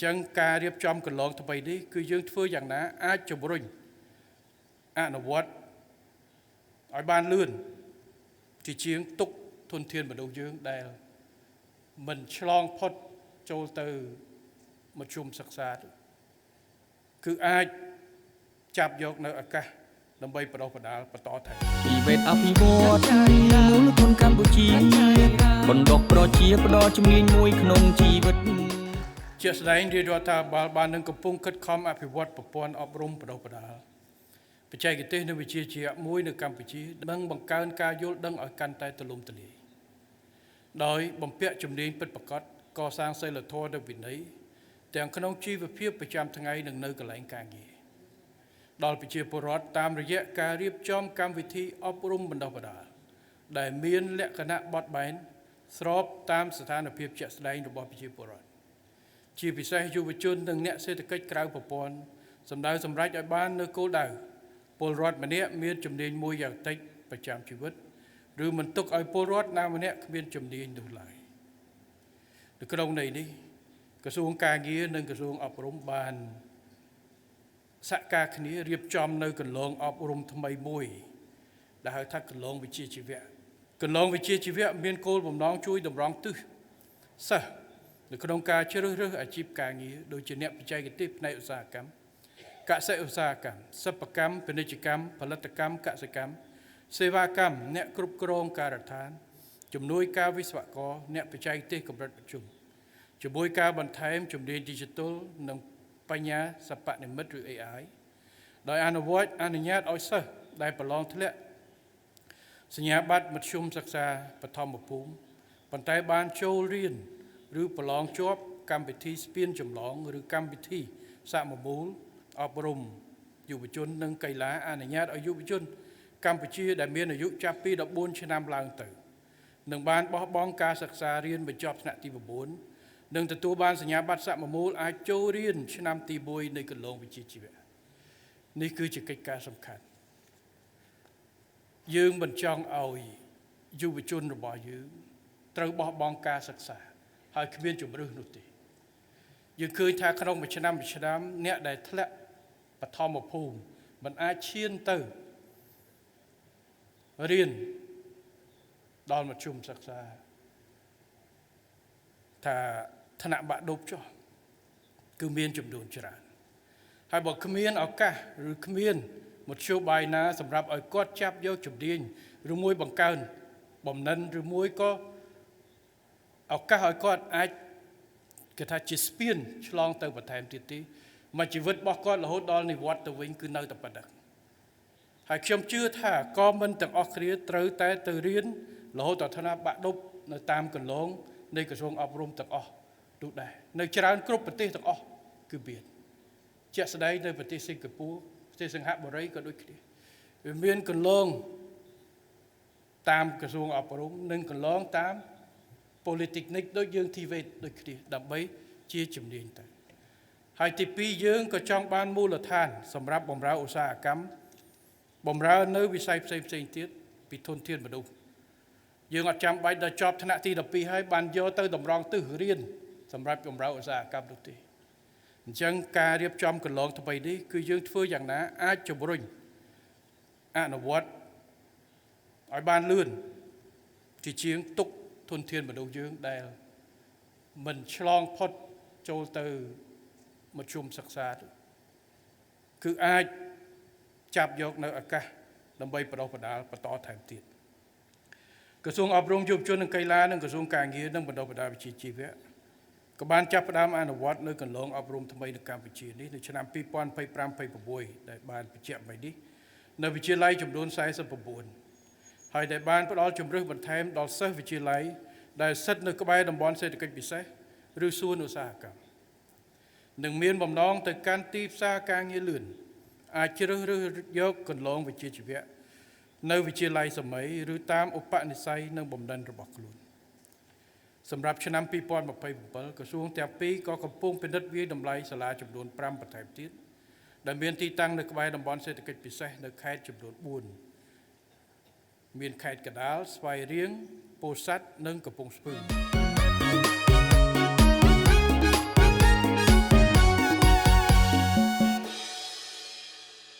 ចឹងការរៀបចំកន្លងថ្មីនេះគឺយើងធ្វើយ៉ាងណាអាចជំរុញអនុវត្តឲ្យបានលឿនជាជាងទុកធនធានមនុស្សយើងដែលមិនឆ្លងផុតចូលទៅមធ្យមសិក្សាគឺអាចចាប់យកនៅឱកាសដើម្បីបដិបដាលបន្តថែមជីវិតអភិវឌ្ឍមូលធនកម្ពុជាបណ្ដុះប្រជាផ្ដល់ជំនាញមួយក្នុងជីវិតជាស្ដែងរាជរដ្ឋាភិបាលបាននឹងកំពុងខិតខំអភិវឌ្ឍប្រព័ន្ធអប់រំបដិបដាលបច្ចេកទេសនិងវិជ្ជាជីវៈមួយនៅកម្ពុជានិងបង្កើនការយល់ដឹងឲ្យកាន់តែទូលំទូលាយដោយបំពាក់ជំនាញពិតប្រាកដកសាងសីលធម៌និងវិន័យទាំងក្នុងជីវភាពប្រចាំថ្ងៃនិងនៅកន្លែងការងារដល់ប្រជាពលរដ្ឋតាមរយៈការរៀបចំកម្មវិធីអប់រំបណ្ដុះបណ្ដាលដែលមានលក្ខណៈបត់បែនស្របតាមស្ថានភាពជាក់ស្ដែងរបស់ប្រជាពលរដ្ឋជាពិសេសយុវជននិងអ្នកសេដ្ឋកិច្ចក្រៅប្រព័ន្ធសម្ដៅសម្រេចឲ្យបាននៅគោលដៅពលរដ្ឋម្នាក់មានជំនាញមួយយ៉ាងតិចប្រចាំជីវិតឬមិនទុកឲ្យពលរដ្ឋណាម្នាក់គ្មានជំនាញនោះឡើយនៅក្នុងន័យនេះក្រសួងការងារនិងក្រសួងអប់រំបានសហការគ្នារៀបចំនៅកន្លងអប់រំថ្មីមួយដែលហៅថាកន្លងវិជ្ជាជីវៈកន្លងវិជ្ជាជីវៈមានគោលបំណងជួយតម្រង់ទិសសិស្សនៅក្នុងការជ្រើសរើសអាជីពការងារដូចជាអ្នកបច្ចេកទេសផ្នែកឧស្សាហកម្មកសិឧស្សាហកម្មសិប្បកម្មពាណិជ្ជកម្មផលិតកម្មកសិកម្មសេវាកម្មអ្នកគ្រប់គ្រងការដ្ឋានជំនួយការវិស្វករអ្នកបច្ចេកទេសកម្រិតមធ្យមជាមួយការបន្ថែមជំនាញ Digital និងបញ្ញាសិប្បនិម្មិតឬ AI ដោយអនុញ្ញាតឲ្យសិស្សដែលប្រឡងធ្លាក់សញ្ញាបត្រមធ្យមសិក្សាបឋមភូមិប៉ុន្តែបានចូលរៀនឬប្រឡងជាប់កម្មវិធីស្ពានចម្លងឬកម្មវិធីសមមូលអប់រំយុវជននិងកីឡាអនុញ្ញាតឲ្យយុវជនកម្ពុជាដែលមានអាយុចាប់ពី14ឆ្នាំឡើងទៅនឹងបានបោះបង់ការសិក្សារៀនបញ្ចប់ថ្នាក់ទី9និងទទួលបានសញ្ញាបត្រសមមូលអាចចូលរៀនឆ្នាំទី1នៃកន្លងវិជ្ជាជីវៈនេះគឺជាកិច្ចការសំខាន់យើងមិនចង់ឲ្យយុវជនរបស់យើងត្រូវបោះបង់ការសិក្សាហើយគ្មានជំរឿសនោះទេយើងឃើញថាក្នុងមួយឆ្នាំអ្នកដែលធ្លាក់បឋមភូមិមិនអាចឈានទៅរៀនដល់មធ្យមសិក្សាថាថ្នាក់បាក់ឌុបចុះគឺមានចំនួនច្រើនហើយបើគ្មានឱកាសឬគ្មានមធ្យោបាយណាសម្រាប់ឲ្យគាត់ចាប់យកជំនាញឬមួយបង្កើនបំណិនឬមួយក៏ឱកាសឲ្យគាត់អាចគេថាជាស្ពានឆ្លងទៅបន្ថែមទៀតទេមួយជីវិតរបស់គាត់រហូតដល់និវត្តន៍ទៅវិញគឺនៅតែប៉ុណ្ណឹងហើយខ្ញុំជឿថាក៏មិនទាំងអស់គ្នាត្រូវតែទៅរៀនរហូតដល់ថ្នាក់បាក់ឌុបនៅតាមកន្លងនៃក្រសួងអប់រំទាំងអស់នោះដែរនៅច្រើនគ្រប់ប្រទេសទាំងអស់គឺមានជាក់ស្ដែងនៅប្រទេសសិង្ហបុរីប្រទេសសិង្ហបុរីក៏ដូចគ្នាវាមានកន្លងតាមក្រសួងអប់រំនិងកន្លងតាម Polytechnic ដូចយើង TVET ដូចគ្នាដើម្បីជាជំនាញទៅហើយទី2យើងក៏ចង់បានមូលដ្ឋានសម្រាប់បម្រើឧស្សាហកម្មបម្រើនៅវិស័យផ្សេងទៀតពីធនធានមនុស្សយើងអត់ចាំបាច់ដល់ចប់ថ្នាក់ទី12ហើយបានយកទៅតម្រង់ទិសរៀនសម្រាប់បម្រើឧស្សាហកម្មនោះទេអញ្ចឹងការរៀបចំកន្លងថ្មីនេះគឺយើងធ្វើយ៉ាងណាអាចជំរុញអនុវត្តឲ្យបានលឿនជាជាងទុកធនធានមនុស្សយើងដែលមិនឆ្លងផុតចូលទៅមធ្យមសិក្សាគឺអាចចាប់យកនៅឱកាសដើម្បីបដិបដាលបន្តថែមទៀតក្រសួងអប់រំយុវជននិងកីឡានិងក្រសួងការងារនិងបណ្ដុះបណ្ដាលវិជ្ជាជីវៈក៏បានចាប់ផ្ដើមអនុវត្តនៅកន្លងអប់រំថ្មីនៅកម្ពុជានេះនៅឆ្នាំ2025-26ដែលបានបញ្ជាក់មិញនេះនៅវិទ្យាល័យចំនួន49ហើយដែលបានផ្ដល់ជំរឿសបន្ថែមដល់សិស្សវិទ្យាល័យដែលស្ថិតនៅក្បែរតំបន់សេដ្ឋកិច្ចពិសេសឬសួនឧស្សាហកម្មនិងមានបំណងទៅកាន់ទីផ្សារការងារលឿនអាចជ្រើសរើសយកកន្លងវិជ្ជាជីវៈនៅវិទ្យាល័យសម័យឬតាមឧបនិស្ស័យនិងបំណិនរបស់ខ្លួនសម្រាប់ឆ្នាំ2027ក្រសួងទាំងពីរក៏កំពុងពិនិត្យវាយតម្លៃសាលាចំនួន5បន្ថែមទៀតដែលមានទីតាំងនៅក្បែរតំបន់សេដ្ឋកិច្ចពិសេសនៅខេត្តចំនួន4មានខេត្តកណ្ដាលស្វាយរៀងពោធិ៍សាត់និងកំពង់ស្ពឺ